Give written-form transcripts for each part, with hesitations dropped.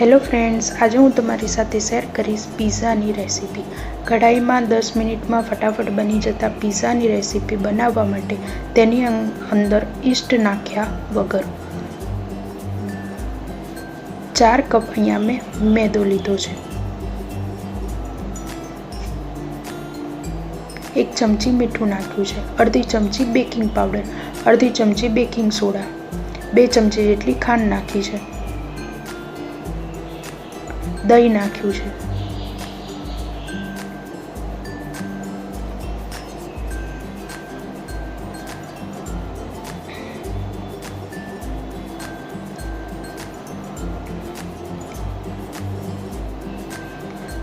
Hello friends, आज हूँ तमारी साथे शेर करीश पीज़ानी रेसिपी। कढ़ाई में 10 मिनिट में फटाफट बनी जता पीज़ानी रेसिपी बनावा माटे तेनी अंदर ईस्ट नाख्या वगर 4 कप अहींया में मैदो लीधो छे। 1 चमची मीठू नाख्युं छे, अर्धी चमची बेकिंग पाउडर, अर्धी चमची बेकिंग सोडा, 2 चमची जेटली खांड नाखी छे, दही नाख्યું છે।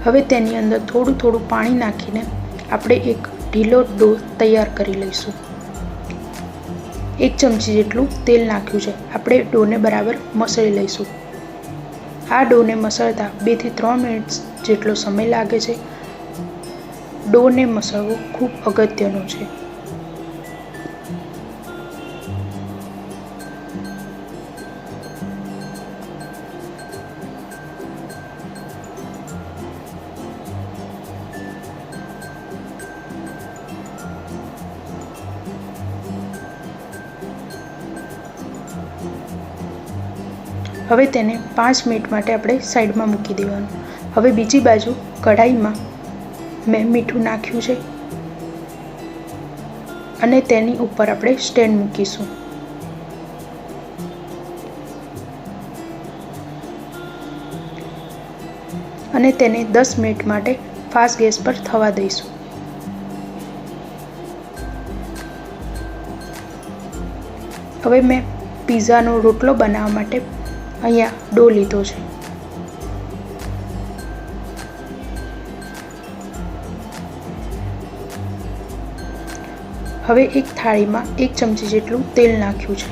હવે તેની અંદર થોડું થોડું પાણી નાખીને આપણે એક ઢીલો ડો તૈયાર કરી લઈશું। 1 ચમચી જેટલું તેલ નાખ્યું છે। આપણે ડોને બરાબર મસળી લઈશું। આ ડોને મસળતા 2 થી 3 મિનિટ જેટલો સમય લાગે છે। ડોને મસળવો ખૂબ અગત્યનો છે। હવે તેને 5 મિનિટ માટે આપણે સાઈડમાં મૂકી દેવાનું। હવે બીજી બાજુ કઢાઈમાં મેં મીઠું નાખ્યું છે અને તેની ઉપર આપણે સ્ટેન્ડ મૂકીશું। અને તેને 10 મિનિટ માટે ફાસ્ટ ગેસ પર થવા દઈશું। હવે મેં પીઝાનો રોટલો બનાવવા માટે અહીંયા ડો લીધો છે। હવે એક થાળીમાં 1 ચમચી જેટલું તેલ નાખ્યું છે।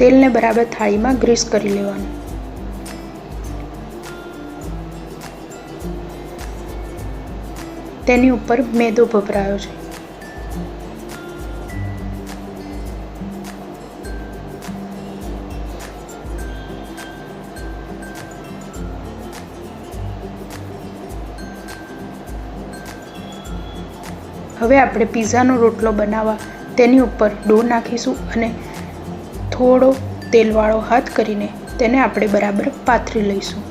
તેલને બરાબર થાળીમાં ગ્રીસ કરી લેવાનું। તેની ઉપર મેદો ભભરાયો છે। હવે આપણે પીઝાનો રોટલો બનાવવા તેની ઉપર ડો નાખીશું અને થોડો તેલવાળો હાથ કરીને તેને આપણે બરાબર પાથરી લઈશું।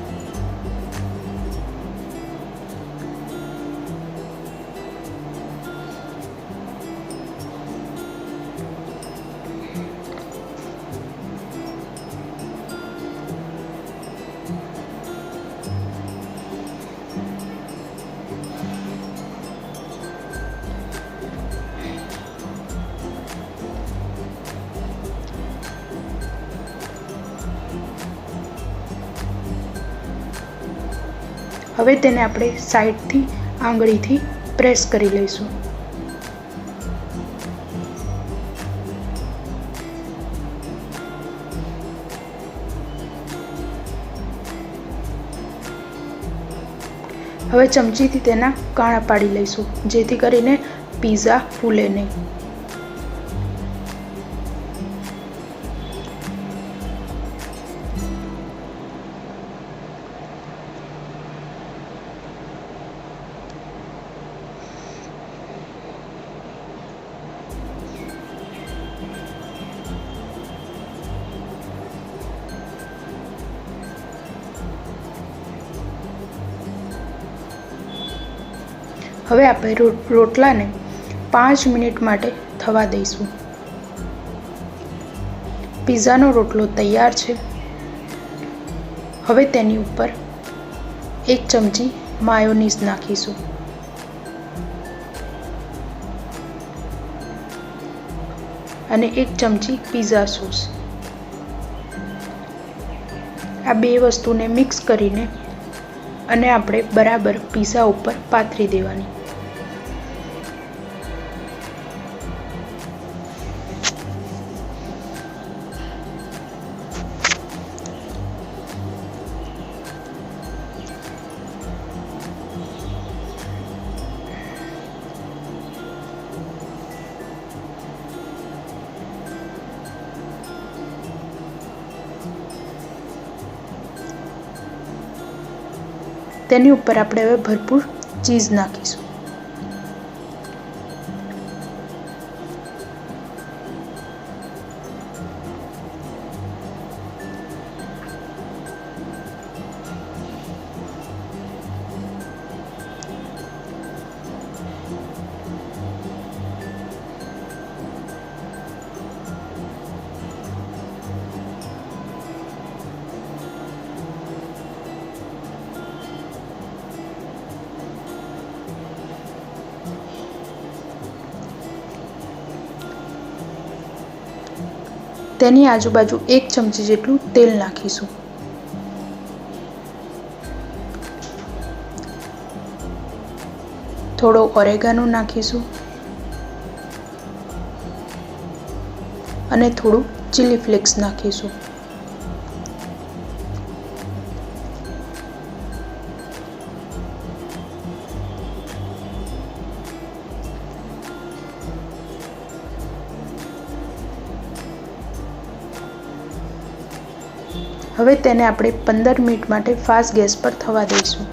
હવે તેને આપણે સાઈડથી આંગળીથી પ્રેસ કરી લઈશું। હવે ચમચીથી તેના કાણા પાડી લઈશું જેથી કરીને પીઝા ફૂલે નહીં। હવે આપણે રોટલાને 5 મિનિટ માટે થવા દઈશું। પીઝાનો રોટલો તૈયાર છે। હવે તેની ઉપર 1 ચમચી માયોનીઝ નાખીશું અને 1 ચમચી પીઝા સોસ। આ 2 વસ્તુને મિક્સ કરીને અને આપણે બરાબર પીઝા ઉપર પાથરી દેવાની। તેની ઉપર આપણે હવે ભરપૂર ચીઝ નાખીશું. તેની આજુબાજુ 1 ચમચી જેટલું તેલ નાખીશું. થોડો ઓરેગાનો નાખીશું અને થોડું ચીલી ફ્લેક્સ નાખીશું. હવે તેને આપણે 15 મિનિટ માટે ફાસ્ટ ગેસ પર થવા દઈશું.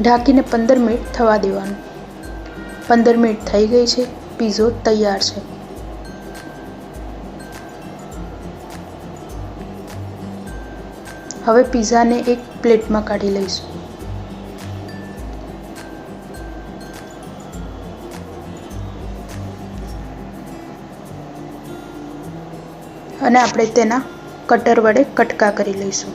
ઢાંકીને 15 મિનિટ થવા દેવાનું. 15 મિનિટ થઈ ગઈ છે. પીઝો તૈયાર છે. હવે પીઝાને એક પ્લેટમાં કાઢી લઈશું. અને આપણે તેના કટર વડે કટકા કરી લઈશું.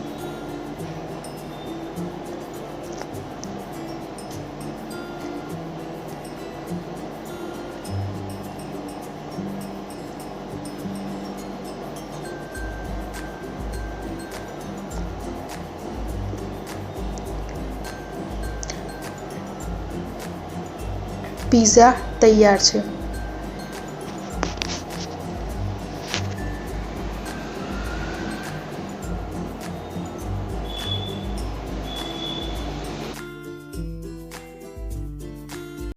પીઝા તૈયાર છે.